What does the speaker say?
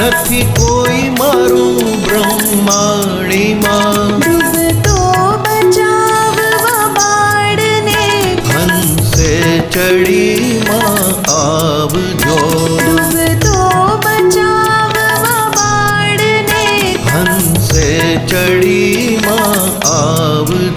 નથી કોઈ મારું બ્રહ્માણીમાં. ડૂબતો બચાવવા બાળને હંસે ચડીમાં આવજો. ડૂબતો બચાવવા બાળને હંસે ચડીમાં આવજો.